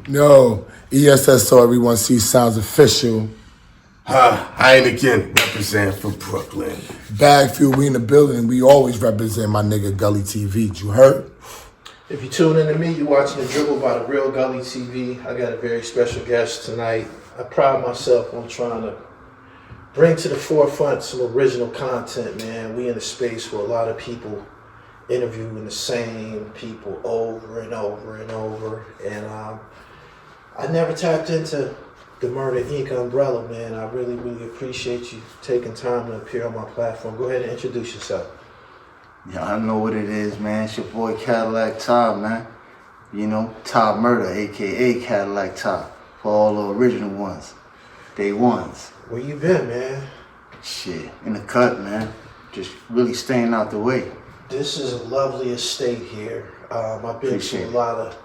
No, ESS so everyone sees sounds official. Heineken represent for Brooklyn. Bag fuel, we in the building. We always represent my nigga Gully TV. You heard? If you tune in to me, you're watching The Dribble by The Real Gully TV. I got a very special guest tonight. I pride myself on trying to bring to the forefront some original content, man. We in a space where a lot of people interviewing the same people over and over and over. And I never tapped into the Murda Inc. umbrella, man. I really, really appreciate you taking time to appear on my platform. Go ahead and introduce yourself. Yeah, I know what it is, man. It's your boy Caddillac Tah, man. You know, Tah Murda, a.k.a. Caddillac Tah, for all the original ones. Day ones. Where you been, man? Shit, in the cut, man. Just really staying out the way. This is a lovely estate here. I've been Appreciate to a it. lot of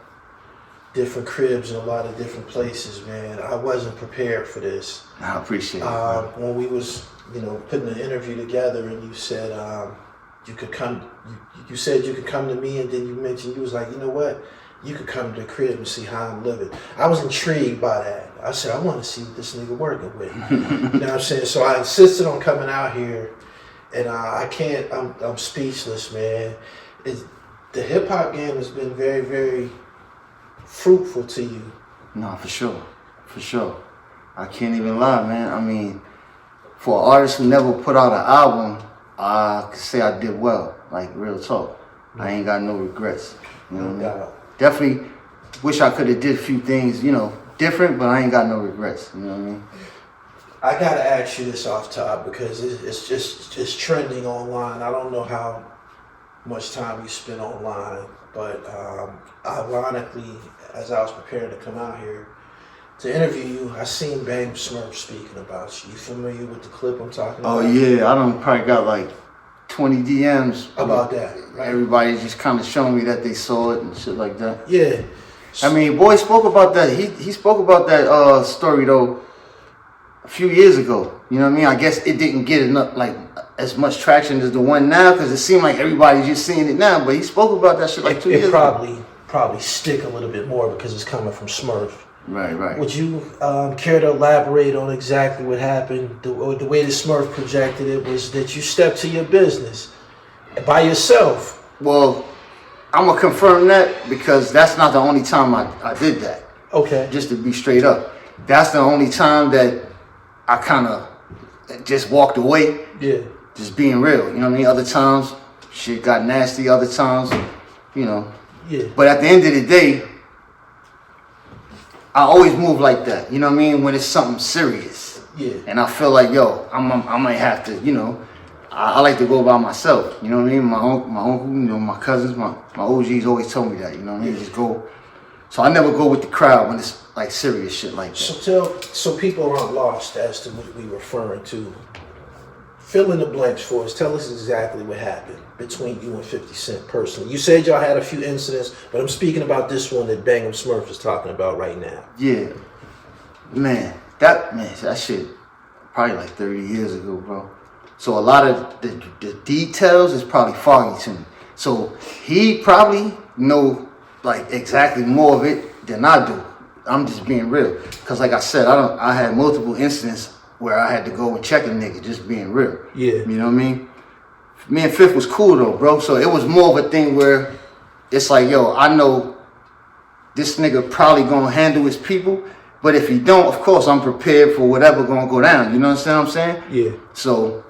different cribs and a lot of different places, man. I wasn't prepared for this. I appreciate it, man. When we was, putting the interview together, and you said you could come. You said you could come to me, and then you mentioned you was like, you know what? You could come to the crib and see how I'm living. I was intrigued by that. I said, I want to see what this nigga working with. You know what I'm saying? So I insisted on coming out here, and I can't. I'm speechless, man. The hip hop game has been very, very fruitful to you. No, for sure. For sure. I can't even lie, man. I mean, for an artist who never put out an album, I could say I did well. Like, real talk. I ain't got no regrets. You know what I mean? Definitely wish I could have did a few things, different, but I ain't got no regrets. You know what I mean? I gotta ask you this off top because it's trending online. I don't know how much time you spend online, but ironically, as I was preparing to come out here to interview you, I seen Bang Smurf speaking about you. You familiar with the clip I'm talking about? Oh yeah, I done probably got like 20 DMs about that. Right? Everybody just kind of showing me that they saw it and shit like that. Yeah. I mean, boy spoke about that. He spoke about that story though a few years ago. You know what I mean? I guess it didn't get enough like as much traction as the one now because it seemed like everybody's just seeing it now. But he spoke about that shit like 2 years ago. Probably stick a little bit more because it's coming from Smurf. Right. Would you care to elaborate on exactly what happened? The way the Smurf projected it was that you stepped to your business by yourself. Well, I'm going to confirm that because that's not the only time I did that. Okay. Just to be straight up. That's the only time that I kind of just walked away. Yeah. Just being real. You know what I mean? Other times, shit got nasty. Other times, Yeah. But at the end of the day, I always move like that, you know what I mean? When it's something serious. Yeah. And I feel like, I might have to, I like to go by myself, you know what I mean? My uncle, my cousins, my OGs always told me that, you know what I mean? Just go. So I never go with the crowd when it's like serious shit like that. So people aren't lost as to what we're referring to. Fill in the blanks for us. Tell us exactly what happened between you and 50 Cent personally. You said y'all had a few incidents, but I'm speaking about this one that Bang'em Smurf is talking about right now. Yeah. Man, that shit probably like 30 years ago, bro. So a lot of the details is probably foggy to me. So he probably know like exactly more of it than I do. I'm just being real. Cause like I said, I had multiple incidents where I had to go and check a nigga, just being real. Yeah. You know what I mean? Me and Fifth was cool though, bro. So it was more of a thing where it's like, I know this nigga probably gonna handle his people, but if he don't, of course I'm prepared for whatever gonna go down. You know what I'm saying? Yeah. So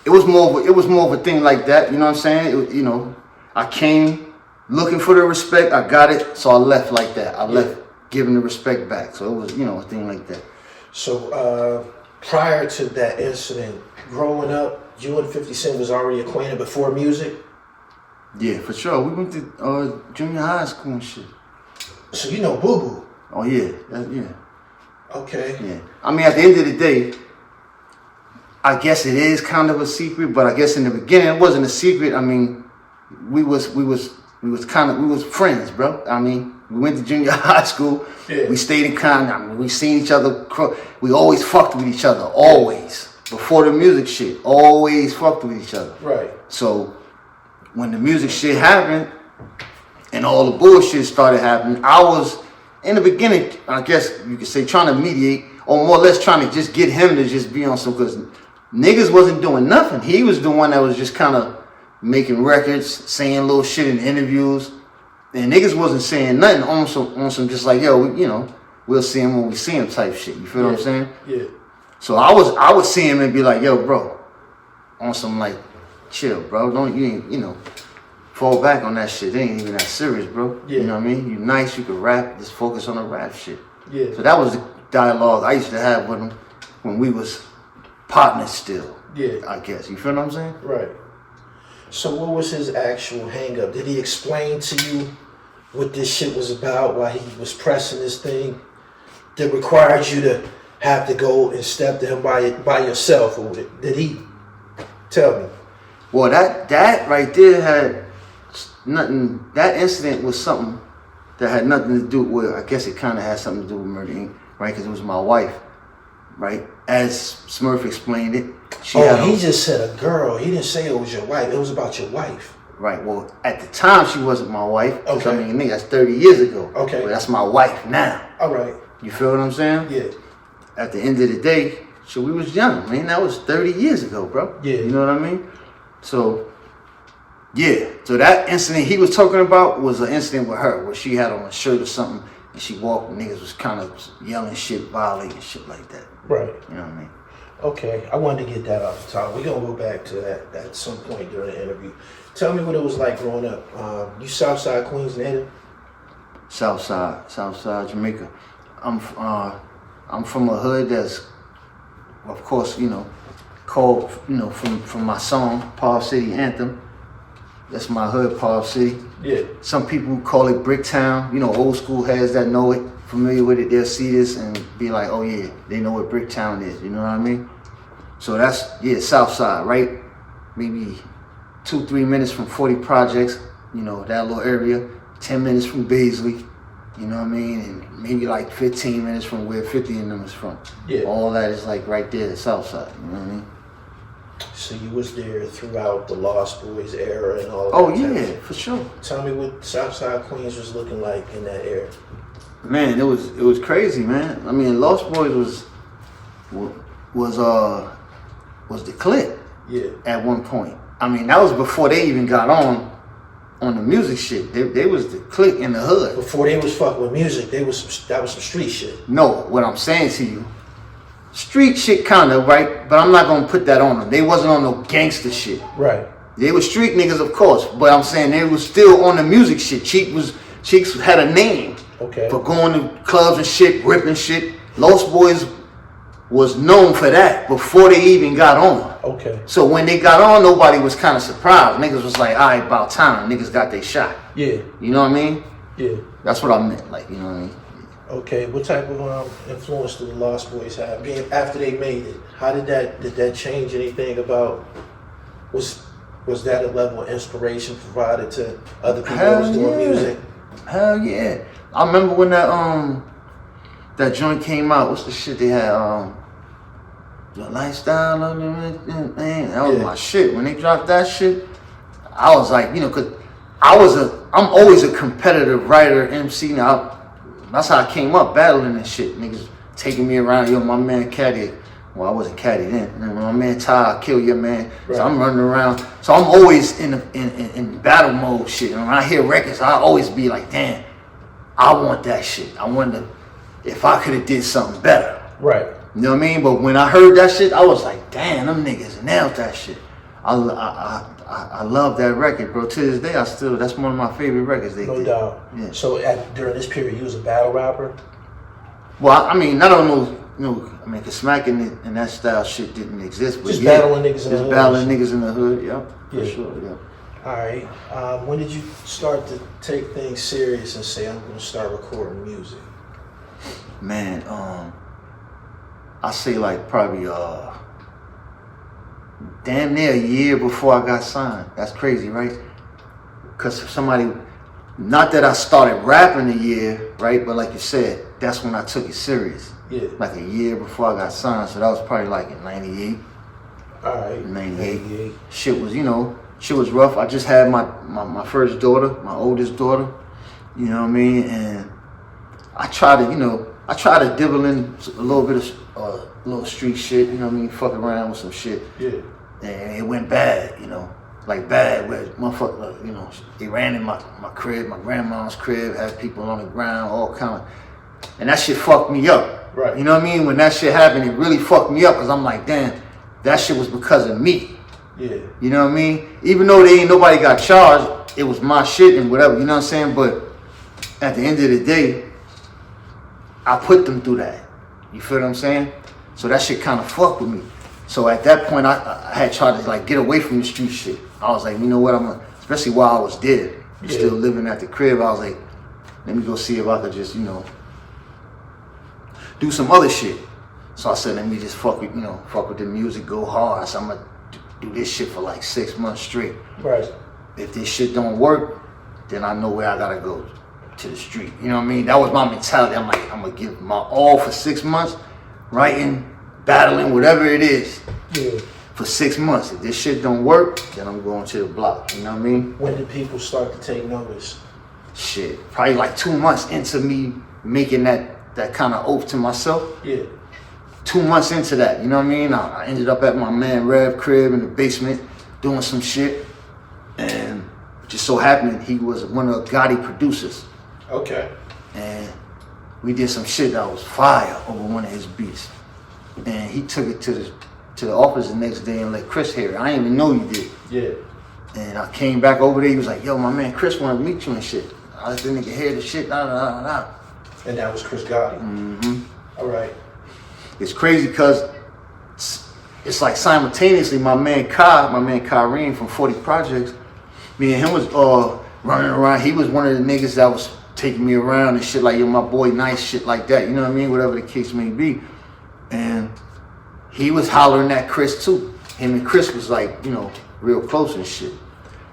it was more of a thing like that. You know what I'm saying? I came looking for the respect. I got it, so I left like that. I left giving the respect back. So it was, a thing like that. So prior to that incident, growing up, you and 50 Cent was already acquainted before music? Yeah, for sure. We went to junior high school and shit. So you know Boo Boo? Oh yeah, yeah. Okay. Yeah. I mean, at the end of the day, I guess it is kind of a secret, but I guess in the beginning it wasn't a secret. I mean, we was friends, bro. I mean, we went to junior high school. Yeah. We stayed in contact. I mean, we seen each other. We always fucked with each other. Always. Before the music shit, always fucked with each other. Right. So when the music shit happened and all the bullshit started happening, I was in the beginning, I guess you could say trying to mediate, or more or less trying to just get him to just be on some, because niggas wasn't doing nothing. He was the one that was just kind of making records, saying little shit in interviews, and niggas wasn't saying nothing on some just like, yo, you know, we'll see him when we see him type shit. You feel what I'm saying? Yeah. So I would see him and be like, yo, bro, on some like, chill, bro. Don't you know, fall back on that shit. It ain't even that serious, bro. Yeah. You know what I mean? You nice, you can rap, just focus on the rap shit. Yeah. So that was the dialogue I used to have with him when we was partners still. Yeah. I guess. You feel what I'm saying? Right. So what was his actual hang up? Did he explain to you what this shit was about while he was pressing this thing that required you to have to go and step to him by yourself? Or did he tell me? Well, that right there had nothing. That incident was something that had nothing to do with. I guess it kind of had something to do with Murda Inc, right? Because it was my wife, right? As Smurf explained it. He just said a girl. He didn't say it was your wife. It was about your wife. Right. Well, at the time she wasn't my wife. Okay. I mean, nigga, that's 30 years ago. Okay. But that's my wife now. All right. You feel what I'm saying? Yeah. At the end of the day, so we was young, man. That was 30 years ago, bro. Yeah. You know what I mean? So, yeah. So that incident he was talking about was an incident with her where she had on a shirt or something and she walked and niggas was kind of yelling shit, violating shit like that. Right. You know what I mean? Okay. I wanted to get that off the top. We're going to go back to that at some point during the interview. Tell me what it was like growing up. You Southside Queens native? Southside Jamaica. I'm from a hood that's, of course, you know, called, you know, from my song, Paul City Anthem. That's my hood, Paul City. Yeah. Some people call it Bricktown. You know, old school heads that know it, familiar with it, they'll see this and be like, oh yeah, they know what Bricktown is. You know what I mean? So that's, yeah, Southside, right? Maybe 2-3 minutes from 40 Projects, you know, that little area. 10 minutes from Baisley, you know what I mean? And maybe like 15 minutes from where 50 and them is from. Yeah. All that is like right there, the Southside, you know what I mean? So you was there throughout the Lost Boys era and all that. Oh yeah, for sure. Tell me what Southside Queens was looking like in that era. Man, it was crazy, man. I mean, Lost Boys was the clique. Yeah. At one point. I mean, that was before they even got on the music shit. They was the clique in the hood. Before they was fucking with music, that was some street shit. No, what I'm saying to you, street shit kinda, right? But I'm not gonna put that on them. They wasn't on no gangster shit. Right. They were street niggas, of course, but I'm saying they was still on the music shit. Cheeks had a name for going to clubs and shit, ripping shit. Lost Boys was known for that before they even got on. Okay. So when they got on, nobody was kind of surprised. Niggas was like, all right, about time. Niggas got their shot. Yeah. You know what I mean? Yeah. That's what I meant, like, you know what I mean? Okay. What type of influence did the Lost Boys have? Being after they made it, how did that change anything about? Was that a level of inspiration provided to other people who was doing music? Hell yeah. I remember when that joint came out. What's the shit they had? The lifestyle of the man. That was my shit. When they dropped that shit, I was like, you know, cause I'm always a competitive writer, MC. Now, that's how I came up, battling and shit. Niggas taking me around. Yo, my man Caddillac. Well, I wasn't Caddy then. My man Tah, kill your man. Right. So I'm running around. So I'm always in battle mode shit. And when I hear records, I always be like, damn, I want that shit. I wonder if I could have did something better. Right. You know what I mean? But when I heard that shit, I was like, damn, them niggas nailed that shit. I love that record, bro. To this day, that's one of my favorite records they did. No doubt. Yeah. So during this period, you was a battle rapper? Well, I mean, I don't know. I mean, cause smacking and that style shit didn't exist. But just battling niggas in the hood. Just battling niggas in the hood, yep. For sure, yeah. All right. When did you start to take things serious and say, I'm going to start recording music? Man, I say like probably damn near a year before I got signed. That's crazy, right? Cause somebody, not that I started rapping a year, right? But like you said, that's when I took it serious. Yeah. Like a year before I got signed, so that was probably like in 98. All right. 98. Shit was rough. I just had my first daughter, my oldest daughter. You know what I mean? And I try to dibble in a little bit of little street shit, you know what I mean? Fuck around with some shit. Yeah. And it went bad, you know. Like bad, where motherfucker, you know, they ran in my crib, my grandma's crib, had people on the ground, all kind of, and that shit fucked me up. Right. You know what I mean? When that shit happened, it really fucked me up, because I'm like, damn, that shit was because of me. Yeah. You know what I mean? Even though nobody got charged, it was my shit and whatever, you know what I'm saying? But at the end of the day, I put them through that. You feel what I'm saying? So that shit kind of fucked with me. So at that point, I had tried to like get away from the street shit. I was like, you know what, especially while I was dead, still living at the crib, I was like, let me go see if I could just, you know, do some other shit. So I said, let me just fuck with the music, go hard. So I'm gonna do this shit for like 6 months straight. Right. If this shit don't work, then I know where I gotta go, to the street. You know what I mean? That was my mentality. I'm like, I'm gonna give my all for 6 months, writing, battling, whatever it is. Yeah. For 6 months. If this shit don't work, then I'm going to the block. You know what I mean? When did people start to take notice? Shit, probably like 2 months into me making that kind of oath to myself. Yeah. 2 months into that, you know what I mean? I ended up at my man Rev crib in the basement doing some shit, and just so happened he was one of the Gotti producers. Okay. And we did some shit that was fire over one of his beats. And he took it to the office the next day and let Chris hear it. I didn't even know he did. Yeah. And I came back over there, he was like, yo, my man Chris wanted to meet you and shit. I let the nigga hear the shit, And that was Chris Gotti. Mm-hmm. All right. It's crazy because it's like simultaneously my man Kareem from 40 Projects, me and him was running around. He was one of the niggas that was taking me around and shit like, yo, my boy nice, shit like that. You know what I mean? Whatever the case may be. And he was hollering at Chris too. Him and Chris was like, you know, real close and shit.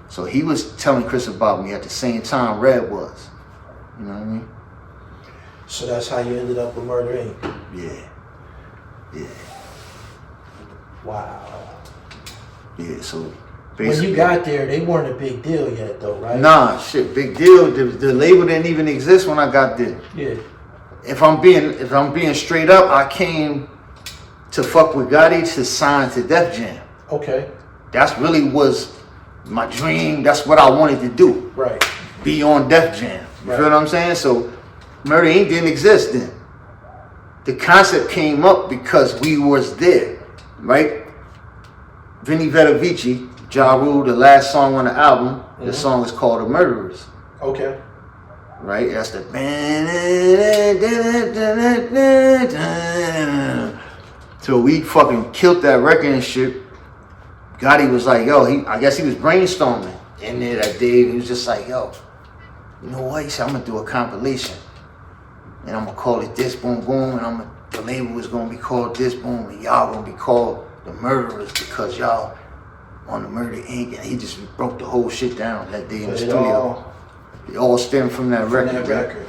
So he was telling Chris about me at the same time Red was. You know what I mean? So that's how you ended up with Murda Inc. Yeah. Yeah. Wow. Yeah, so when you got there, they weren't a big deal yet though, right? Nah, shit, big deal. The label didn't even exist when I got there. Yeah. If I'm being straight up, I came to fuck with Gotti to sign to Def Jam. Okay. That's really was my dream. That's what I wanted to do. Right. Be on Def Jam. You Right. feel what I'm saying? So Murda Inc. didn't exist then. The concept came up because we was there, right? Vinny Vedovici, Ja Rule, the last song on the album, the song is called The Murderers. Okay. Right? That's the so we fucking killed that record and shit. Gotti was like, yo, I guess he was brainstorming in there that day. He was just like, yo, you know what? He said, I'm gonna do a compilation. And I'm gonna call it This Boom Boom, and the label is gonna be called This Boom, and y'all gonna be called The Murderers because y'all on the Murda Inc. And he just broke the whole shit down that day in the studio. It all stemmed from that record.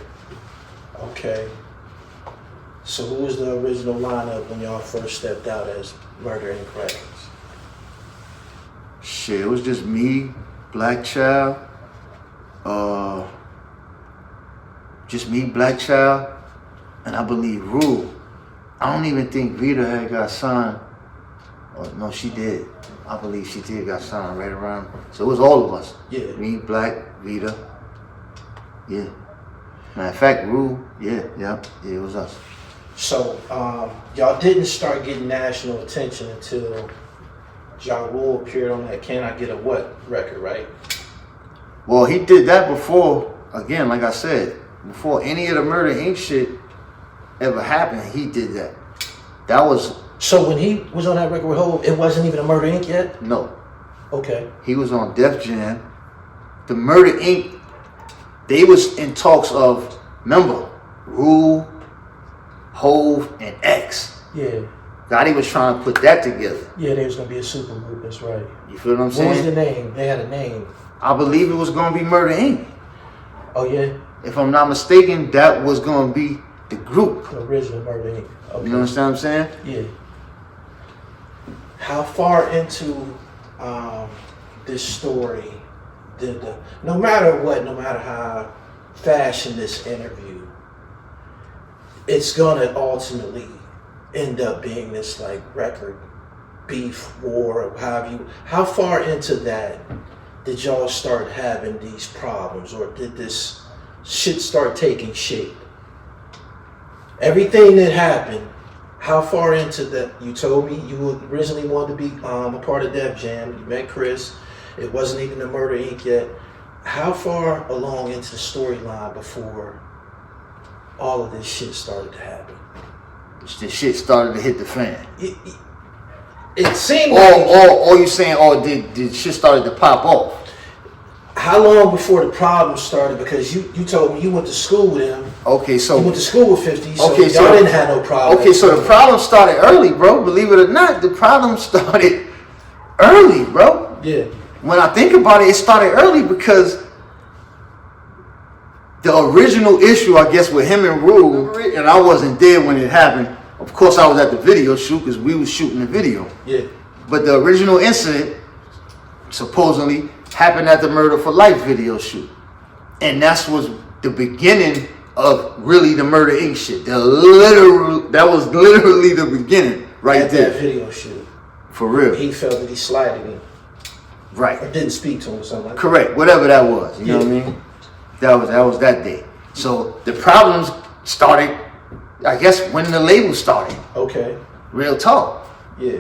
Okay. So who was the original lineup when y'all first stepped out as Murda Inc. Records? Shit, it was just me, Black Child, and I believe Rule. I don't even think Vita had got signed. Oh, no, she did. I believe she did got signed right around. So it was all of us. Yeah. Me, Black, Vita. Yeah. Matter of fact, Rule, yeah, it was us. So y'all didn't start getting national attention until Ja Rule appeared on that Can I Get a What record, right? Well, he did that before, again, like I said, before any of the Murda Inc. shit ever happened, he did that. That was... So when he was on that record with Herbal, it wasn't even a Murda Inc. yet? No. Okay. He was on Def Jam. The Murda Inc., they was in talks of, remember, Rule, Hove, and X. Yeah. Gotti was trying to put that together. Yeah, there was going to be a super group, that's right. You feel what I'm saying? What was the name? They had a name. I believe it was going to be Murda Inc. Oh, yeah? If I'm not mistaken, that was going to be the group. The original Murda Inc. Okay. You understand what I'm saying? Yeah. How far into this story did no matter how fashioned this interview, it's gonna ultimately end up being this like record beef war of how far into that did y'all start having these problems, or did this shit start taking shape? Everything that happened, how far into that? You told me you originally wanted to be a part of Def Jam. You met Chris. It wasn't even the Murda Inc. yet. How far along into the storyline before all of this shit started to happen? The shit started to hit the fan. It seemed or you saying, did shit started to pop off? How long before the problem started? Because you told me you went to school with him. Okay, so you went to school with 50. So okay, y'all didn't have no problem. Okay, so the problem started early, bro. Believe it or not, the problem started early, bro. Yeah. When I think about it, it started early because the original issue, I guess, with him and Rue, and I wasn't there when it happened. Of course, I was at the video shoot because we was shooting the video. Yeah. But the original incident supposedly happened at the Murder for Life video shoot, and that was the beginning of really the Murda Inc. shit. That was literally the beginning, right at there. That video shoot. For real. He felt that he slighted him. Right. Or didn't speak to him or something like Correct. that. Whatever that was. You know what I mean? That was that day. So the problems started, I guess, when the label started. Okay. Real talk. Yeah.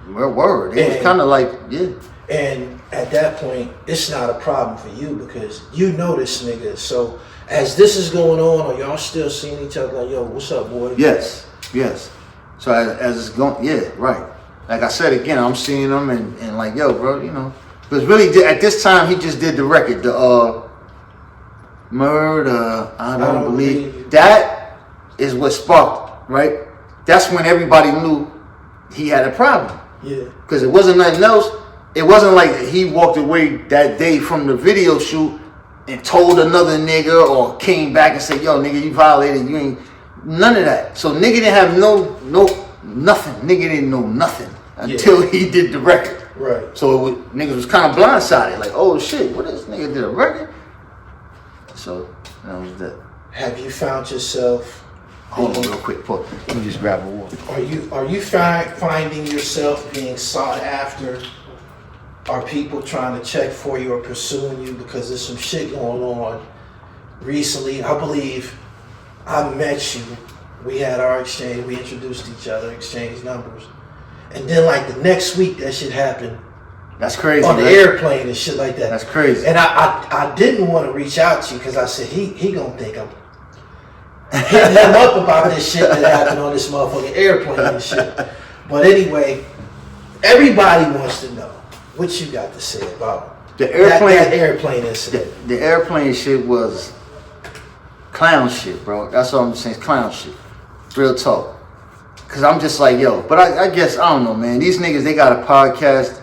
Real word. It was kind of like, yeah. And at that point, it's not a problem for you because you know this nigga. So as this is going on, are y'all still seeing each other like, yo, what's up, boy? Yes. So as it's going, yeah, right. Like I said again, I'm seeing him and like, yo, bro, you know. Because really, at this time, he just did the record, the Murda, I don't believe. That is what sparked, right? That's when everybody knew he had a problem. Yeah. Because it wasn't nothing else. It wasn't like he walked away that day from the video shoot and told another nigga or came back and said, yo, nigga, you violated, you ain't, none of that. So nigga didn't have nothing. Nigga didn't know nothing until he did the record. Right. So niggas was kind of blindsided, like, oh shit, what is this nigga did a record? So that was that. Have you found yourself? Hold on real quick, pause. Let me just grab a water. Are you finding yourself being sought after? Are people trying to check for you or pursuing you because there's some shit going on? Recently, I believe I met you. We had our exchange. We introduced each other, exchanged numbers. And then like the next week, that shit happened. That's crazy. On the airplane and shit like that. That's crazy. And I didn't want to reach out to you because I said, he gonna think I'm hitting him up about this shit that happened on this motherfucking airplane and shit. But anyway, everybody wants to know what you got to say about the airplane, that airplane incident. The airplane shit was clown shit, bro. That's all I'm saying, clown shit. Real talk. Cause I'm just like, yo, but I guess, I don't know, man. These niggas, they got a podcast,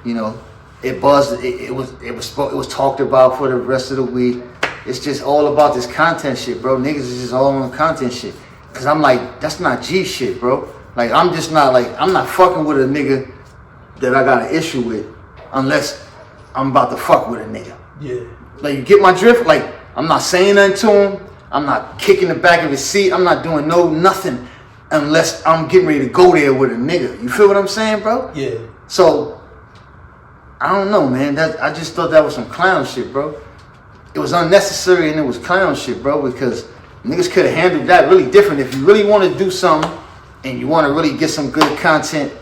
you know, it buzzed, it was talked about for the rest of the week. It's just all about this content shit, bro. Niggas is just all on content shit. Cause I'm like, that's not G shit, bro. Like, I'm just not like, I'm not fucking with a nigga that I got an issue with unless I'm about to fuck with a nigga. Yeah. Like, you get my drift? Like, I'm not saying nothing to him. I'm not kicking the back of his seat. I'm not doing nothing unless I'm getting ready to go there with a nigga. You feel what I'm saying, bro? Yeah. So, I don't know, man. I just thought that was some clown shit, bro. It was unnecessary and it was clown shit, bro, because niggas could have handled that really different. If you really want to do something and you want to really get some good content,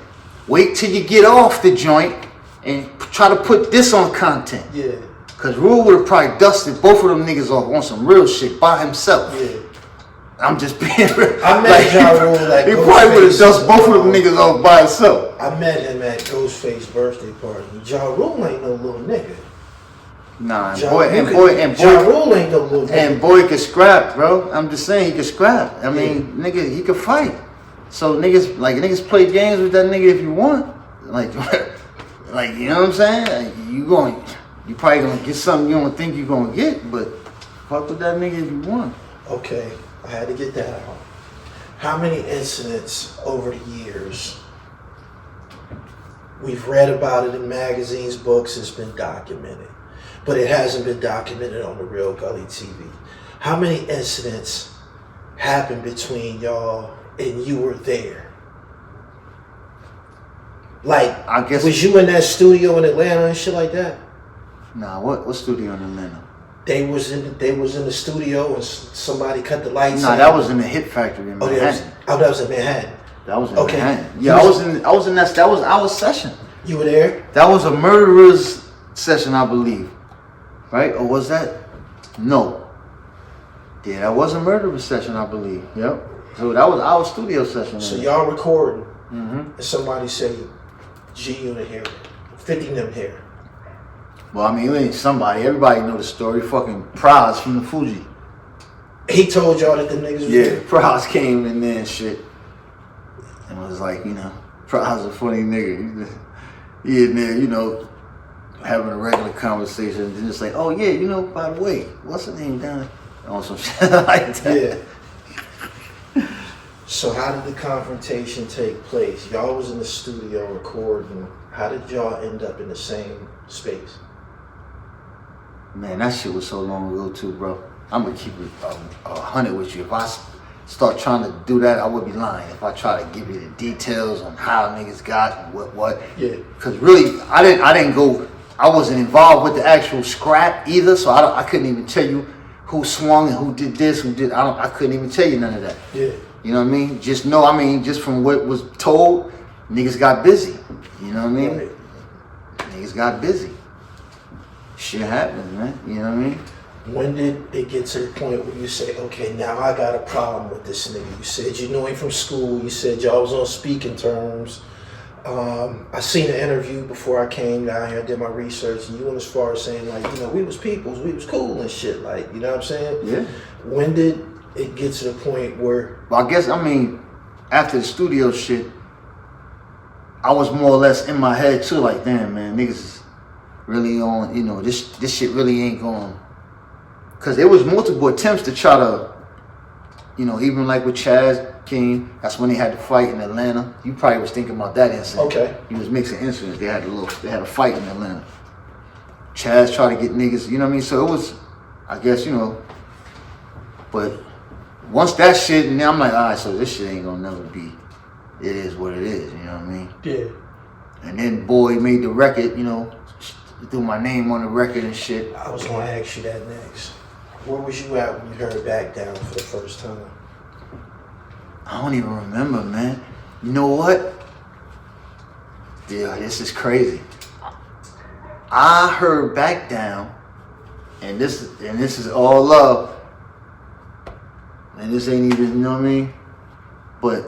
wait till you get off the joint and try to put this on content. Yeah. Cause Rule would have probably dusted both of them niggas off on some real shit by himself. Yeah. I'm just being real. I met Ja Rule at he probably would have dusted both of them niggas off by himself. I met him at Ghostface's birthday party. Ja Rule ain't no little nigga. Nah, Ja boy, Rule ain't no little nigga. And boy could scrap, bro. I'm just saying he could scrap. I mean, nigga, he could fight. So niggas play games with that nigga if you want. Like you know what I'm saying? Like, you probably gonna get something you don't think you're gonna get, but fuck with that nigga if you want. Okay, I had to get that out. How many incidents over the years? We've read about it in magazines, books, it's been documented. But it hasn't been documented on the Real Gully TV. How many incidents happened between y'all and you were there? Like, I guess was you in that studio in Atlanta and shit like that? Nah, what studio in Atlanta? They was in the studio and somebody cut the lights. Nah, that was in the Hit Factory in Manhattan. That was in Manhattan. That was in Okay. Manhattan. Yeah, I was in that was our session. You were there? That was a Murderer's session, I believe. Right? Or was that? No. Yeah, that was a Murderer's session, I believe. Yep. So that was our studio session. So y'all recording, Mm-hmm. and somebody say, G-Unit here, 50 them here. Well, I mean, it ain't somebody. Everybody know the story. Fucking Praz from the Fuji. He told y'all that the niggas was Yeah, there? Praz came in there and shit. And was like, you know, Praz a funny nigga. He in there, you know, having a regular conversation. And just like, oh yeah, you know, by the way, what's her name down there? On some shit like that. Yeah. So how did the confrontation take place? Y'all was in the studio recording. How did y'all end up in the same space? Man, that shit was so long ago too, bro. I'm gonna keep it 100 with you. If I start trying to do that, I would be lying. If I try to give you the details on how niggas got and what. Yeah. Cause really, I wasn't involved with the actual scrap either, so I couldn't even tell you who swung and who did this, who did. I couldn't even tell you none of that. Yeah. You know what I mean? Just from what was told, niggas got busy. You know what I mean? Right. Niggas got busy. Shit happens, man. You know what I mean? When did it get to the point where you say, okay, now I got a problem with this nigga? You said you knew him from school. You said y'all was on speaking terms. I seen an interview before I came down here. I did my research, and you went as far as saying, like, you know, we was peoples, we was cool and shit. Like, you know what I'm saying? Yeah. When did it get to the point where... Well, I guess, after the studio shit, I was more or less in my head too, like, damn, man, niggas is really on, you know, this shit really ain't going. Because there was multiple attempts to try to, you know, even like with Chaz King, that's when they had the fight in Atlanta. You probably was thinking about that incident. Okay. He was mixing incidents. They had a fight in Atlanta. Chaz tried to get niggas, you know what I mean? So it was, I guess, you know, but once that shit, and then I'm like, all right, so this shit ain't gonna never be, it is what it is, you know what I mean? Yeah. And then Boy made the record, you know, threw my name on the record and shit. I was going to ask you that next. Where was you at when you heard Backdown for the first time? I don't even remember, man. You know what? Yeah, this is crazy. I heard Backdown, and this is all love. And this ain't even, you know what I mean? But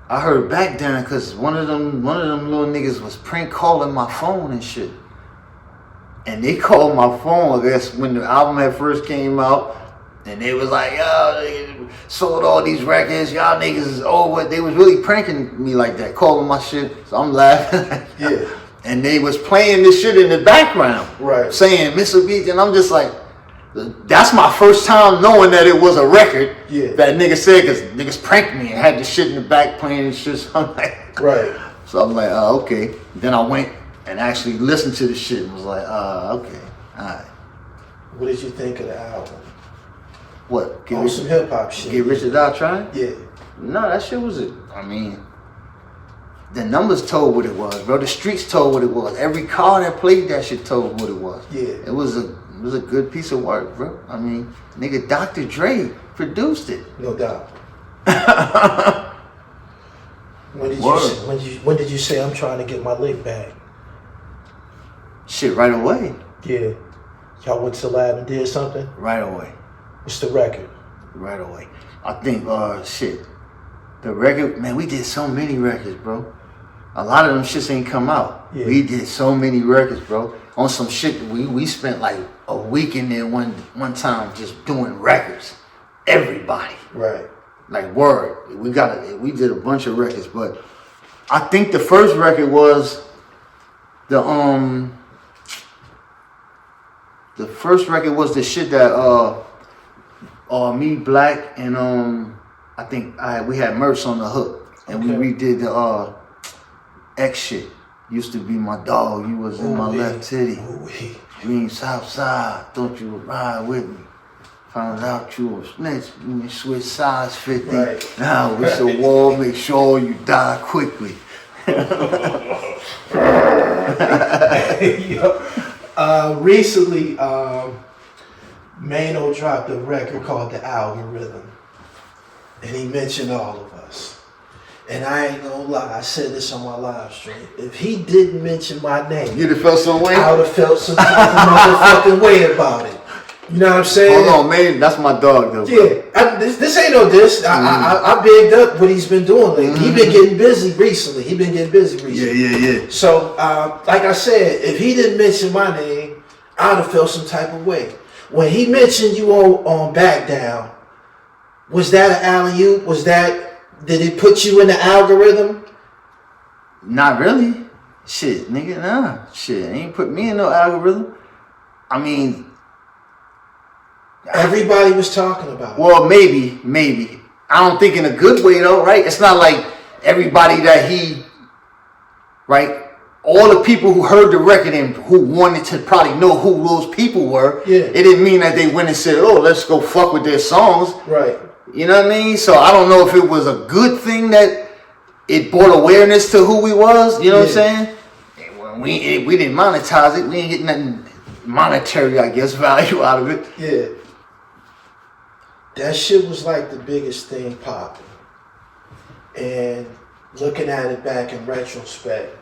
I heard Backdown because one of them little niggas was prank calling my phone and shit. And they called my phone, I guess, when the album had first came out. And they was like, yo, they sold all these records, y'all niggas is over. They was really pranking me like that, calling my shit. So I'm laughing. Yeah. And they was playing this shit in the background. Right. Saying Mr. Beach. And I'm just like, that's my first time knowing that it was a record. Yeah. That nigga said, because niggas pranked me and had the shit in the back playing and shit. So I'm like, Right. So I'm like, okay. Then I went and actually listened to the shit and was like, okay, all right. What did you think of the album? What? On some hip hop shit. Get Rich or Die Trying? Yeah. No, that shit was the numbers told what it was, bro. The streets told what it was. Every car that played that shit told what it was. Yeah. It was a good piece of work, bro. I mean, nigga, Dr. Dre produced it. No doubt. When did you say I'm trying to get my lick back? Shit, right away. Yeah. Y'all went to the lab and did something? Right away. What's the record? Right away. I think, the record, man, we did so many records, bro. A lot of them shits ain't come out. Yeah. We did so many records, bro. On some shit, we spent like a week in there one time just doing records. Everybody. Right. Like, word. We did a bunch of records, but I think the first record was the first record was the shit that me, Black, and I think we had Merce on the hook, and Okay. we redid the X shit. Used to be my dog, you was in my left titty. Ooh-wee. Green Southside, don't you ride with me? Found out you was snitch. You switch size 50. Right. Now it's a war. Make sure you die quickly. Recently, Mano dropped a record called The Algorithm, and he mentioned all of us. And I ain't gonna lie, I said this on my live stream. If he didn't mention my name, You'd have felt some way? I would have felt some type of motherfucking way about it. You know what I'm saying? Hold on, man. That's my dog, though. Yeah, this ain't no diss. I bigged up what he's been doing lately. He been getting busy recently. Yeah. So, like I said, if he didn't mention my name, I'd have felt some type of way. When he mentioned you on Backdown, was that an alley-oop? Did it put you in the algorithm? Not really. Shit, nigga, nah. Shit, ain't put me in no algorithm. I mean... Everybody was talking about it. Well, maybe. I don't think in a good way, though, right? It's not like everybody that he... Right? All the people who heard the record and who wanted to probably know who those people were, it didn't mean that they went and said, oh, let's go fuck with their songs. Right. You know what I mean? So I don't know if it was a good thing that it brought awareness to who we was. You know what I'm saying? We didn't monetize it. We ain't getting nothing monetary, I guess, value out of it. Yeah. That shit was like the biggest thing popping. And looking at it back in retrospect,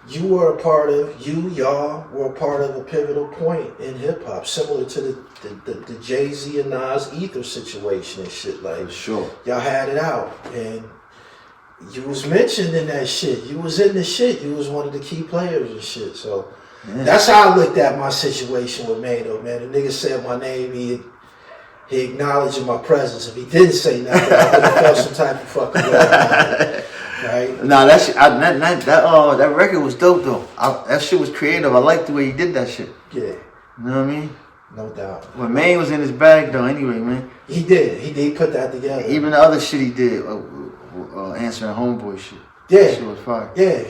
y'all were a part of a pivotal point in hip hop, similar to the Jay-Z and Nas Ether situation and shit. Like, sure, y'all had it out, and you was mentioned in that shit. You was in the shit. You was one of the key players and shit. So that's how I looked at my situation with Mano, man. The nigga said my name. He acknowledged my presence. If he didn't say nothing, I would have felt some type of fucking way about it. Right? Nah, that record was dope though. That shit was creative. I liked the way he did that shit. Yeah. You know what I mean? No doubt. When Maine was in his bag though, anyway, man. He did. He put that together. Even the other shit he did, answering homeboy shit. Yeah. That shit was fire. Yeah.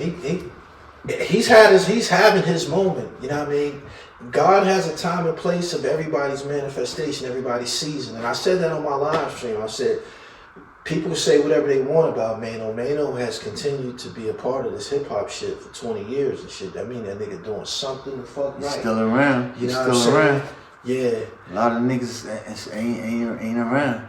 He's having his moment. You know what I mean? God has a time and place of everybody's manifestation, everybody's season. And I said that on my live stream. I said, people say whatever they want about Mano. Mano has continued to be a part of this hip hop shit for 20 years and shit. I mean, that nigga doing something the fuck right. He's still around. You know He's what I'm still saying? around. Yeah. A lot of niggas ain't around.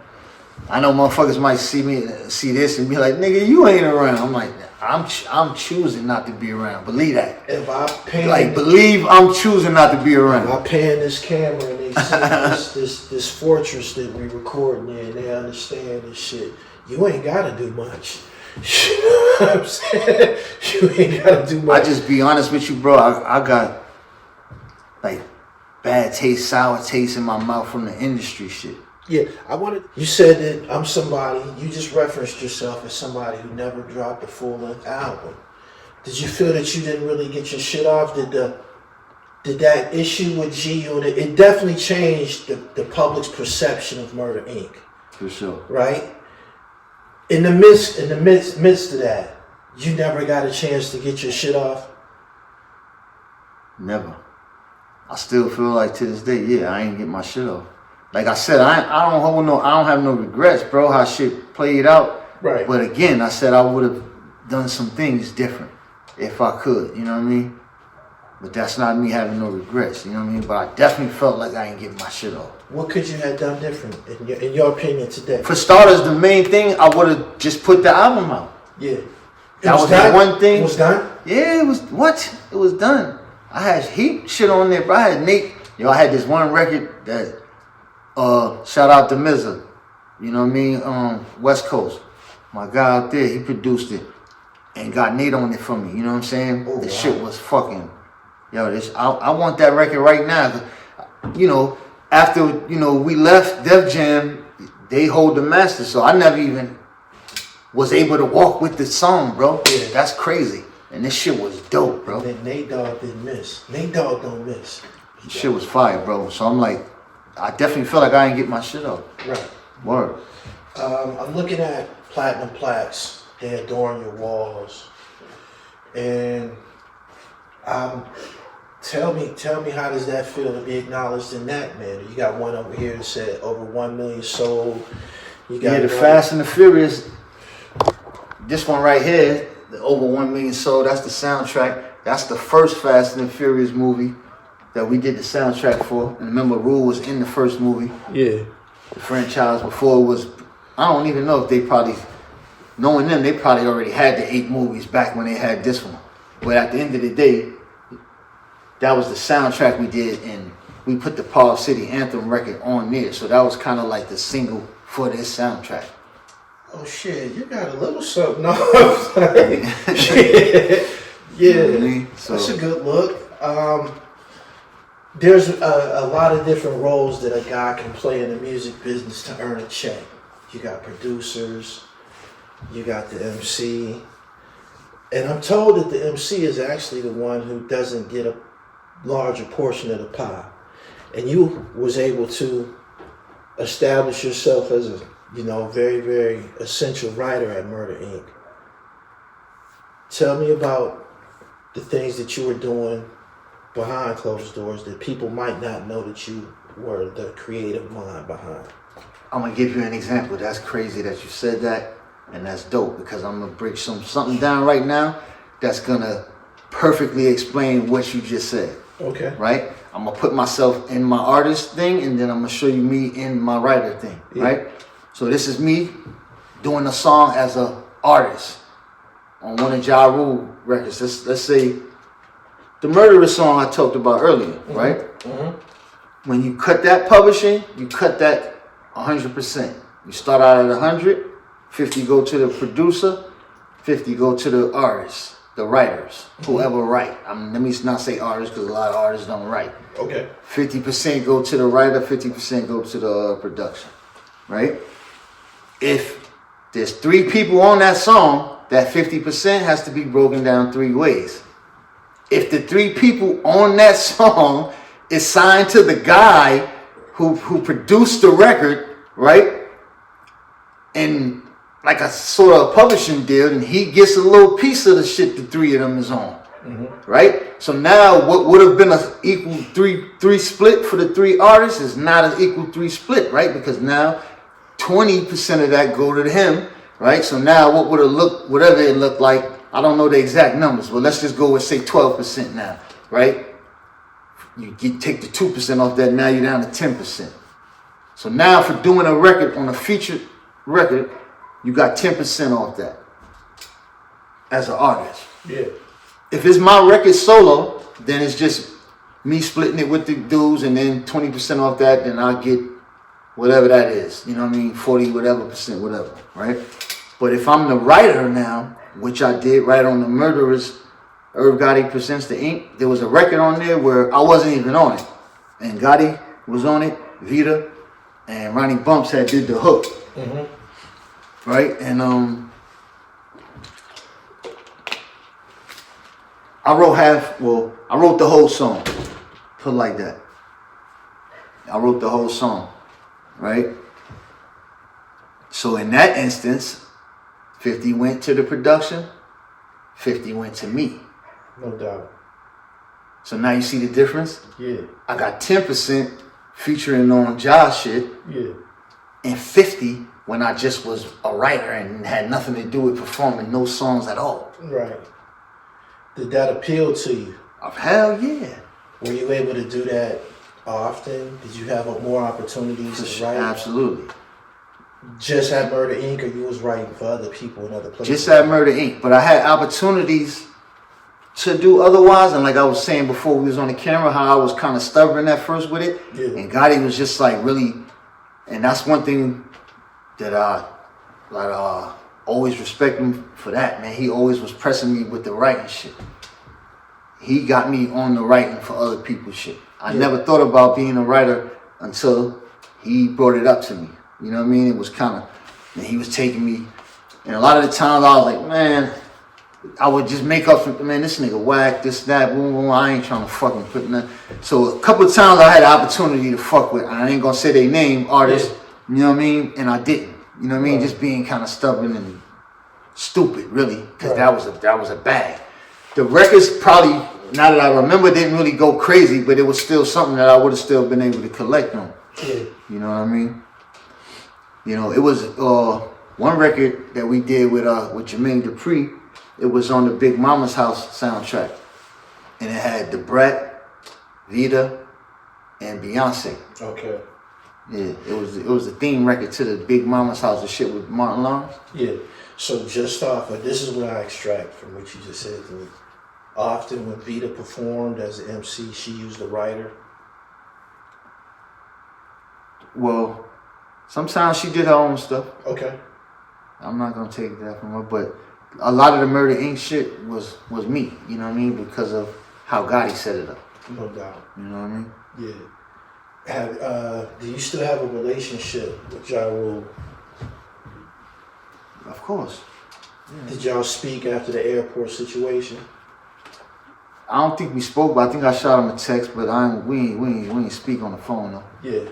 I know motherfuckers might see this and be like, nigga, you ain't around. I'm like, I'm choosing not to be around. Believe that. If I pan, believe I'm choosing not to be around. If I pan this camera and they see this fortress that we recording in, and they understand this shit, you ain't gotta do much. You know what I'm saying? You ain't gotta do much. I just be honest with you, bro. I got like bad taste, sour taste in my mouth from the industry shit. Yeah, you said that I'm somebody, you just referenced yourself as somebody who never dropped a full-length album. Did you feel that you didn't really get your shit off? Did that issue with G Unit, it definitely changed the public's perception of Murda Inc. For sure. Right? In the midst of that, you never got a chance to get your shit off? Never. I still feel like to this day, I ain't get my shit off. Like I said, I don't have no regrets, bro, how shit played out. Right. But again, I said I would have done some things different if I could, you know what I mean? But that's not me having no regrets, you know what I mean? But I definitely felt like I ain't getting my shit off. What could you have done different, in your opinion, today? For starters, the main thing, I would have just put the album out. Yeah. That was the one thing. It was done? Yeah, it was, It was done. I had heap shit on there, bro. I had Nate, I had this one record that, shout out to Mizza, you know what I mean? West Coast. My guy out there, he produced it and got Nate on it for me, you know what I'm saying? Oh, the shit was fucking, I want that record right now. After, we left Def Jam, they hold the master, so I never even was able to walk with the song, bro. Yeah. That's crazy. And this shit was dope, bro. And then Nate Dogg didn't miss. Nate Dogg don't miss. This shit was fire, bro. So I'm like, I definitely feel like I ain't get my shit off. Right. Word. I'm looking at platinum plaques. They adorn your walls. And I'm Tell me how does that feel to be acknowledged in that manner? You got one over here that said over 1 million sold. You got the Fast and the Furious. This one right here, the over 1 million sold. That's the soundtrack. That's the first Fast and the Furious movie that we did the soundtrack for. And remember, Rule was in the first movie. Yeah. The franchise before it was. I don't even know if they probably, knowing them, they probably already had the 8 movies back when they had this one. But at the end of the day, that was the soundtrack we did, and we put the Paul City Anthem record on there. So that was kind of like the single for this soundtrack. Oh shit, you got a little something off. Shit. Yeah, You know what I mean? So, that's a good look. There's a lot of different roles that a guy can play in the music business to earn a check. You got producers, you got the MC, and I'm told that the MC is actually the one who doesn't get a larger portion of the pie. And you was able to establish yourself as a, very, very essential writer at Murda Inc. Tell me about the things that you were doing behind closed doors that people might not know that you were the creative mind behind. I'm gonna give you an example. That's crazy that you said that, and that's dope because I'm gonna break something down right now that's gonna perfectly explain what you just said. Okay. Right? I'm gonna put myself in my artist thing, and then I'm gonna show you me in my writer thing. Yeah. Right? So this is me doing a song as a artist on one of Ja Rule records. Let's say the Murderous song I talked about earlier, right? Mm-hmm. When you cut that publishing, you cut that 100%. You start out at 100, 50 go to the producer, 50 go to the artist, the writers, whoever write. Let me not say artists because a lot of artists don't write. Okay. 50% go to the writer, 50% go to the production, right? If there's 3 people on that song, that 50% has to be broken down 3 ways. If the 3 people on that song is signed to the guy who produced the record, right? And like a sort of publishing deal, and he gets a little piece of the shit the 3 of them is on, right? So now what would have been an equal 3 split for the 3 artists is not an equal 3 split, right? Because now 20% of that go to him, right? So now what would it look, whatever it looked like, I don't know the exact numbers, but let's just go with say 12% now, right? You take the 2% off that, now you're down to 10%. So now for doing a record on a featured record, you got 10% off that as an artist. Yeah. If it's my record solo, then it's just me splitting it with the dudes, and then 20% off that, then I'll get whatever that is. You know what I mean? 40 whatever percent, whatever, right? But if I'm the writer now, which I did right on the Murderers, Irv Gotti Presents the Ink, there was a record on there where I wasn't even on it. And Gotti was on it, Vita, and Ronnie Bumps had did the hook. Right? And I wrote the whole song. Put it like that. I wrote the whole song. Right? So in that instance, 50 went to the production, 50 went to me. No doubt. So now you see the difference? Yeah. I got 10% featuring on Josh shit, Yeah. and 50 when I just was a writer and had nothing to do with performing no songs at all. Right. Did that appeal to you? Hell yeah. Were you able to do that often? Did you have more opportunities to write? Absolutely. Just at Murda Inc. or you was writing for other people in other places? Just at Murda Inc. But I had opportunities to do otherwise, and like I was saying before we was on the camera, how I was kind of stubborn at first with it. Yeah. And Gotti was just like really, and that's one thing that I always respect him for that, man. He always was pressing me with the writing shit. He got me on the writing for other people's shit. I never thought about being a writer until he brought it up to me. You know what I mean? It was kind of, and he was taking me, and a lot of the times I was like, man, I would just make up for, man, this nigga whack, this, that, boom, boom, I ain't trying to fucking put nothing. So a couple of times I had the opportunity to fuck with, I ain't gonna say their name, artists, you know what I mean? And I didn't, you know what I mean? Just being kind of stubborn and stupid, really, because that was a bag. The records probably now that I remember, it didn't really go crazy, but it was still something that I would have still been able to collect on. Yeah. You know what I mean? You know, it was one record that we did with Jermaine Dupri. It was on the Big Mama's House soundtrack, and it had the Brat, Vita, and Beyonce. Okay. Yeah, it was the theme record to the Big Mama's House, the shit with Martin Lawrence. Yeah. So just off of this is what I extract from what you just said to me. Often when Vita performed as an MC, she used a writer. Well, sometimes she did her own stuff. Okay. I'm not gonna take that from her, but a lot of the Murda Inc. shit was me. You know what I mean? Because of how Gotti set it up. No doubt. You know what I mean? Yeah. Do you still have a relationship with Ja Rule? Of course. Yeah. Did y'all speak after the airport situation? I don't think we spoke, but I think I shot him a text, but we ain't speak on the phone though. Yeah.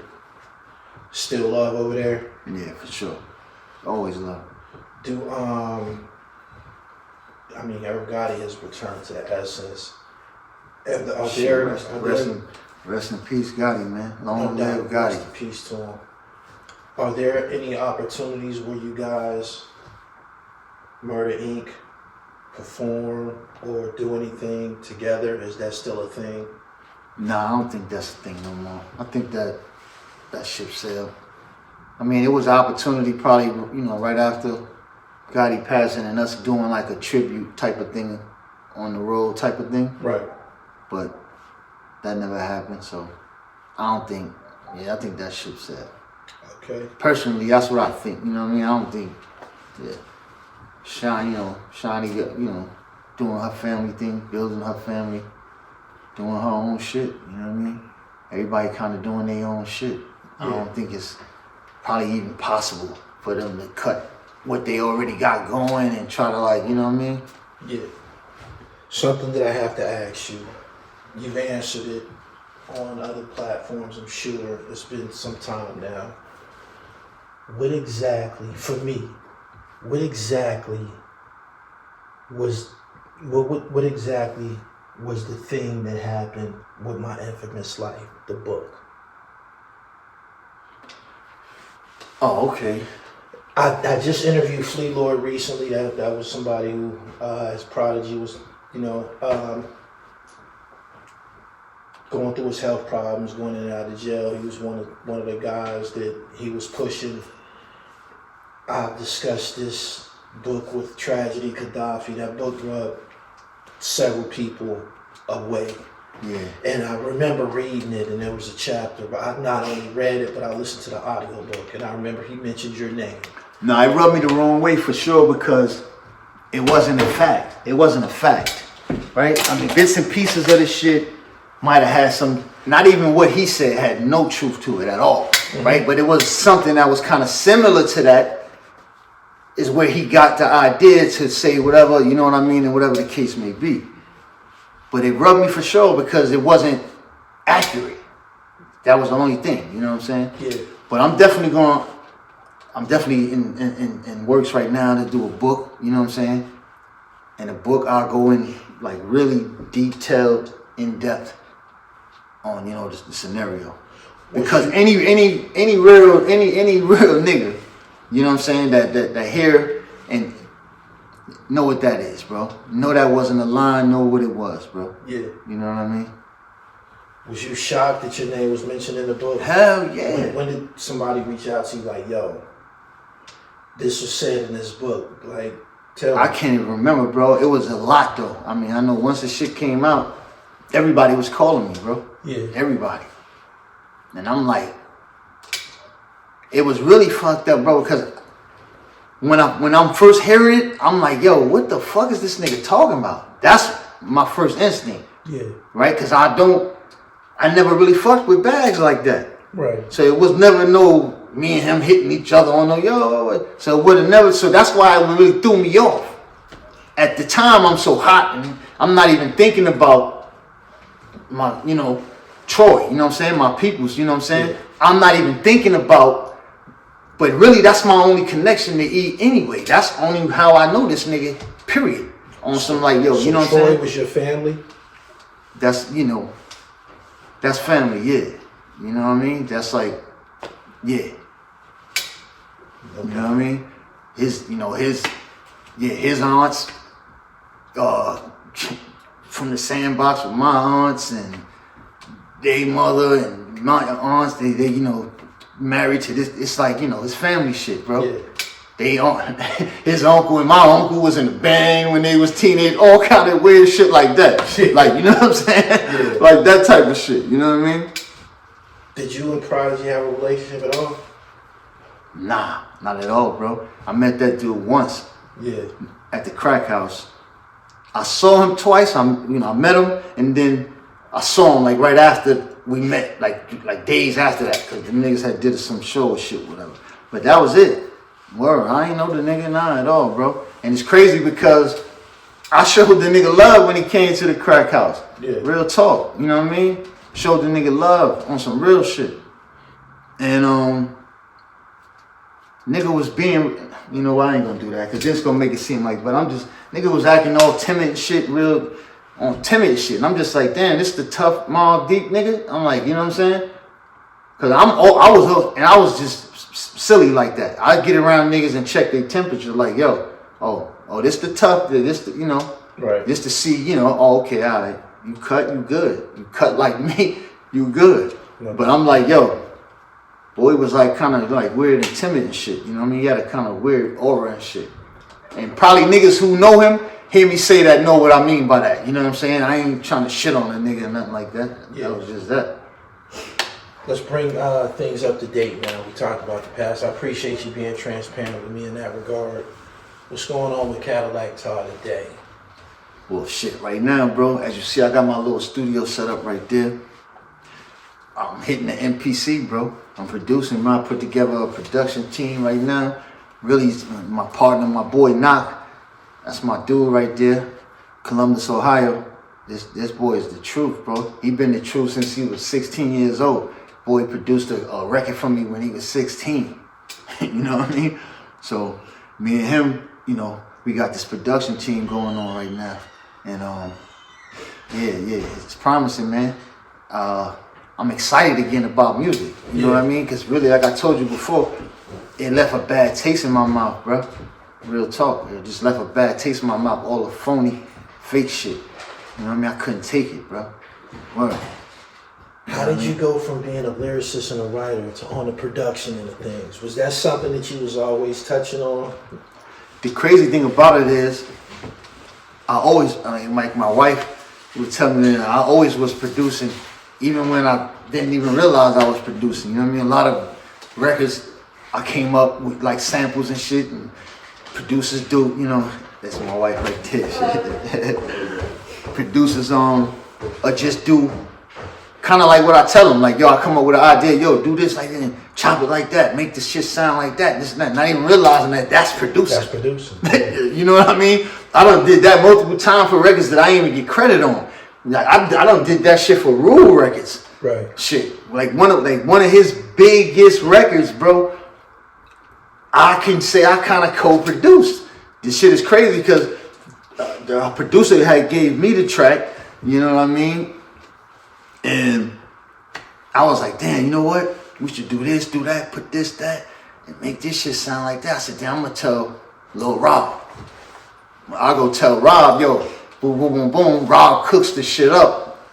Still love over there? Yeah, for sure. Always love. I mean, Eric Gotti has returned to the essence. Rest in peace, Gotti, man. Long live Gotti. Rest in peace to him. Are there any opportunities where you guys, Murda Inc., perform or do anything together? Is that still a thing? Nah, I don't think that's a thing no more. I think that ship sailed. I mean, it was an opportunity probably, you know, right after Gotti passing and us doing like a tribute type of thing on the road type of thing. Right. But that never happened, so I think that ship sailed. Okay. Personally, that's what I think. You know what I mean? I don't think, Shani, you know, doing her family thing, building her family, doing her own shit. You know what I mean? Everybody kind of doing their own shit. I don't think it's probably even possible for them to cut what they already got going and try to, like, you know what I mean? Yeah. Something that I have to ask you. You've answered it on other platforms, I'm sure. It's been some time now. What exactly was the thing that happened with My Infamous Life, the book? Oh, okay. I just interviewed Flea Lord recently. That was somebody who, as Prodigy, was, you know, going through his health problems, going in and out of jail. He was one of the guys that he was pushing. I've discussed this book with Tragedy Gaddafi. That book rubbed several people away. Yeah. And I remember reading it, and there was a chapter, but I not only read it, but I listened to the audiobook, and I remember he mentioned your name. No, it rubbed me the wrong way for sure because it wasn't a fact. It wasn't a fact, right? I mean, bits and pieces of this shit might have had some, not even what he said had no truth to it at all, right? But it was something that was kind of similar to that, is where he got the idea to say whatever, you know what I mean, and whatever the case may be. But it rubbed me for sure because it wasn't accurate. That was the only thing, you know what I'm saying? Yeah. But I'm definitely in works right now to do a book, you know what I'm saying? And a book I'll go in like really detailed, in depth on, you know, the scenario. Because any real nigga, you know what I'm saying, that hear and know what that is, bro. Know that wasn't a line, know what it was, bro. Yeah. You know what I mean? Was you shocked that your name was mentioned in the book? Hell yeah. When did somebody reach out to you like, yo, this was said in this book? Like, tell me. I can't even remember, bro. It was a lot, though. I mean, I know once the shit came out, everybody was calling me, bro. Yeah. Everybody. And I'm like, it was really fucked up, bro, because when I'm first hearing it, I'm like, yo, what the fuck is this nigga talking about? That's my first instinct. Yeah. Right? Because I never really fucked with bags like that. Right. So it was never no me and him hitting each other on no yo. So it would have never, so that's why it really threw me off. At the time, I'm so hot and I'm not even thinking about my, you know, Troy, you know what I'm saying? My peoples, you know what I'm saying? Yeah. I'm not even thinking about, but really that's my only connection to E anyway. That's only how I know this nigga, period. On some like, yo, so you know what Troy I'm saying? Was your family? that's, you know, that's family, yeah. You know what I mean? That's like, yeah. You know what I mean? His aunts, from the sandbox with my aunts and their mother and my aunts, they you know, married to this. It's like, you know, it's family shit, bro. Yeah. His uncle and my uncle was in the band when they was teenage, all kind of weird shit like that. Like, you know what I'm saying? Yeah. Like that type of shit, you know what I mean? Did you and Prodigy have a relationship at all? Nah, not at all, bro. I met that dude once. Yeah. At the crack house. I saw him twice. I met him, and then I saw him like right after we met, like days after that, because the niggas had did some show or shit, whatever. But that was it. Word, I ain't know the nigga nah at all, bro. And it's crazy because I showed the nigga love when he came to the crack house. Yeah. Real talk, you know what I mean? Showed the nigga love on some real shit. And nigga was being, you know, I ain't gonna do that because this gonna make it seem like, but nigga was acting all timid and shit, real on timid shit. And I'm just like, damn, this the tough, Mobb Deep nigga. I'm like, you know what I'm saying? Cause I was just silly like that. I get around niggas and check their temperature, like, yo, oh, this the tough, this the, you know, right. This to see, you know, oh, okay, all right, you cut, you good. You cut like me, you good. No. But I'm like, yo, boy was like kind of like weird and timid and shit. You know what I mean? He had a kind of weird aura and shit. And probably niggas who know him hear me say that know what I mean by that. You know what I'm saying? I ain't trying to shit on a nigga or nothing like that. Yeah. That was just that. Let's bring things up to date now. We talked about the past. I appreciate you being transparent with me in that regard. What's going on with Caddillac Tah today? Well, shit, right now, bro, as you see, I got my little studio set up right there. I'm hitting the MPC, bro. I'm producing. I put together a production team right now. Really, my partner, my boy Knock. That's my dude right there. Columbus, Ohio. This boy is the truth, bro. He been the truth since he was 16 years old. Boy produced a record for me when he was 16. You know what I mean? So me and him, you know, we got this production team going on right now. And yeah, it's promising, man. I'm excited again about music. You know what I mean? Because really, like I told you before, it left a bad taste in my mouth, bro. Real talk. It just left a bad taste in my mouth. All the phony, fake shit. You know what I mean? I couldn't take it, bro. Word. How did you go from being a lyricist and a writer to on the production and the things? Was that something that you was always touching on? The crazy thing about it is, like my wife would tell me that I always was producing, even when I didn't even realize I was producing. You know what I mean? A lot of records, I came up with like samples and shit, and producers do, you know, that's my wife right there. Producers just do kind of like what I tell them, like, yo, I come up with an idea, yo, do this like that, and chop it like that, make this shit sound like that, this and that, not even realizing that that's producing. That's producing. You know what I mean? I done did that multiple times for records that I ain't even get credit on. Like I done did that shit for Rural Records. Right. Shit, like one of his biggest records, bro. I can say I kind of co-produced. This shit is crazy because the producer had gave me the track. You know what I mean? And I was like, damn, you know what? We should do this, do that, put this, that, and make this shit sound like that. I said, damn, I'm gonna tell Lil Rob. I go tell Rob, yo, boom, boom, boom, boom. Rob cooks the shit up.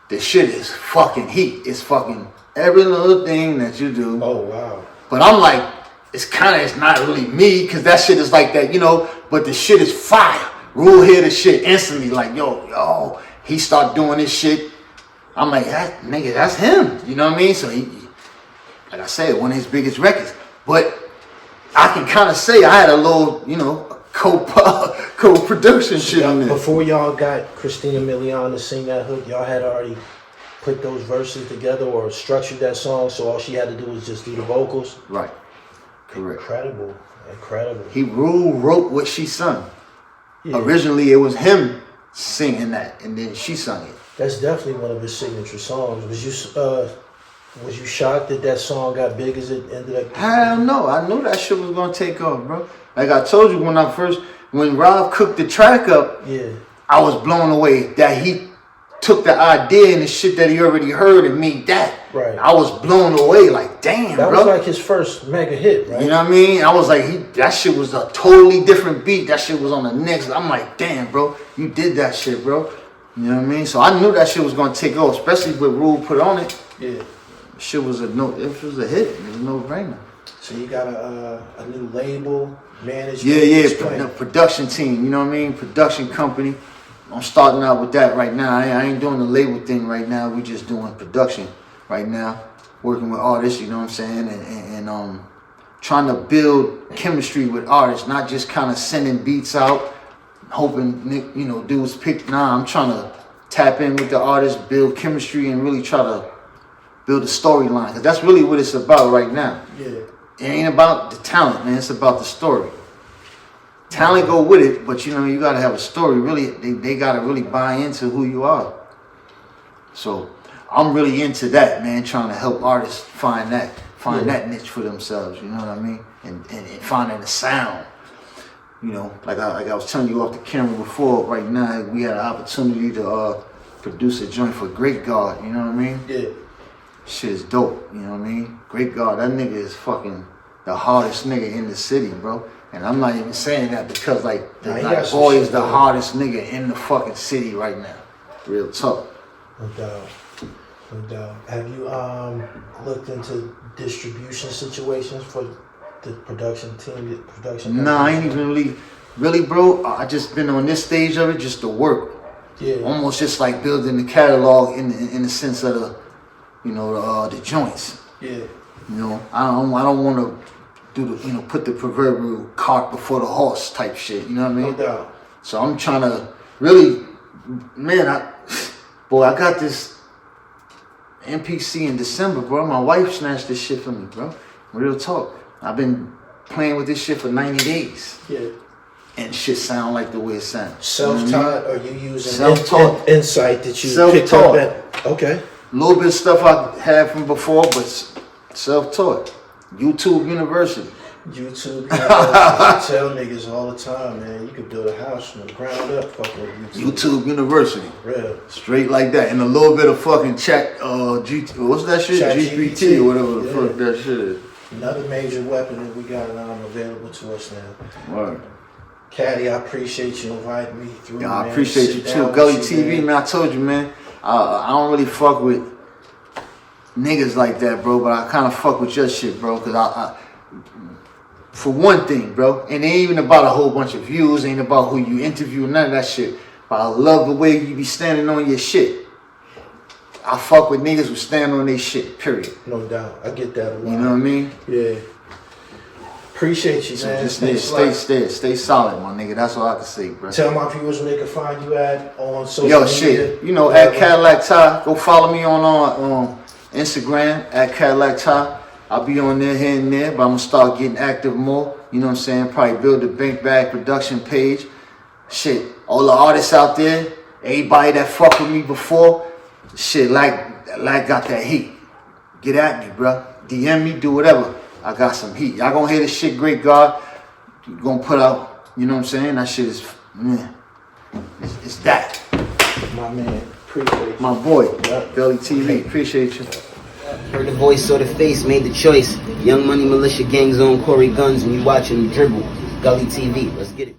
The shit is fucking heat. It's fucking every little thing that you do. Oh, wow. But I'm like, it's not really me, because that shit is like that, you know, but the shit is fire. Rule hear the shit instantly, like, yo, he start doing this shit. I'm like, that nigga, that's him. You know what I mean? So he, like I said, one of his biggest records. But I can kind of say I had a little, you know, co-production shit in there. Before y'all got Christina Milian to sing that hook, y'all had already put those verses together or structured that song, so all she had to do was just do the vocals? Right. Correct. Incredible. He wrote what she sung. Yeah. Originally, it was him singing that, and then she sung it. That's definitely one of his signature songs. Was you shocked that song got big as it ended up? Hell no. I knew that shit was gonna take off, bro. Like I told you when Rob cooked the track up, yeah, I was blown away that he took the idea and the shit that he already heard and made that. Right. I was blown away, like, damn, That bro. was like his first mega hit, right? You know what I mean? I was like, that shit was a totally different beat. That shit was on the next. I'm like, damn, bro, you did that shit, bro. You know what I mean? So I knew that shit was gonna take off, especially with Rule put on it. Yeah. Shit was it was a hit. It was a no-brainer. So you got a new label, management. Yeah, production team. You know what I mean? Production company. I'm starting out with that right now. I ain't doing the label thing right now. We just doing production right now, working with artists. You know what I'm saying? And trying to build chemistry with artists, not just kind of sending beats out, hoping dudes pick. Nah, I'm trying to tap in with the artists, build chemistry, and really try to build a storyline. Cause that's really what it's about right now. Yeah. It ain't about the talent, man. It's about the story. Talent go with it, but you gotta have a story. Really, they gotta really buy into who you are. So I'm really into that, man. Trying to help artists find that niche for themselves. You know what I mean? And finding the sound. You know, like I was telling you off the camera before. Right now, we had an opportunity to produce a joint for Great God. You know what I mean? Yeah. Shit is dope. You know what I mean? Great God, that nigga is fucking the hardest nigga in the city, bro. And I'm not even saying that because like boy is the hardest nigga in the fucking city right now. Real talk. No doubt. No doubt. Have you looked into distribution situations for the production team, Nah, I ain't even really, bro. I just been on this stage of it just to work. Yeah. Almost just like building the catalog in the sense of the joints. Yeah. You know, I don't want to do the put the proverbial cart before the horse type shit. You know what I mean? No doubt. So I'm trying to really, man, I got this MPC in December, bro. My wife snatched this shit from me, bro. Real talk. I've been playing with this shit for 90 days. Yeah. And shit sound like the way it sounds. Self-taught, or you using self-taught insight that you picked self-taught. up at? Okay. A little bit of stuff I had from before, but self-taught. YouTube University. YouTube. I tell niggas all the time, man, you could build a house from the ground up fucking with YouTube. YouTube University. Real. Straight like that. And a little bit of fucking chat, what's that shit? GPT or whatever the fuck that shit is. Another major weapon that we got available to us now. Word. Caddy, I appreciate you inviting me through. Yeah, I appreciate you too. Gully TV, man, I told you, man, I don't really fuck with niggas like that, bro, but I kind of fuck with your shit, bro, because I for one thing, bro, and it ain't even about a whole bunch of views, ain't about who you interview, none of that shit, but I love the way you be standing on your shit. I fuck with niggas who stand on their shit, period. No doubt. I get that a lot. You know what I mean? Yeah. Appreciate you, So man. just stay solid, my nigga. That's all I can say, bro. Tell my viewers where they can find you at on social media. Shit. You know, at Caddillac Tah. Go follow me on Instagram at Caddillac Tah. I'll be on there here and there, but I'm gonna start getting active more. You know what I'm saying? Probably build a Bank Bag production page. Shit. All the artists out there, everybody that fucked with me before, shit, like got that heat. Get at me, bro. DM me, do whatever. I got some heat. Y'all gonna hear this shit, Great God. You gonna put out, you know what I'm saying? That shit is, man, it's that. My man, appreciate you. My boy, Belly TV, appreciate you. Heard the voice, saw the face, made the choice. Young Money Militia Gang Zone, Corey Guns, and you watching Dribble, Gully TV. Let's get it.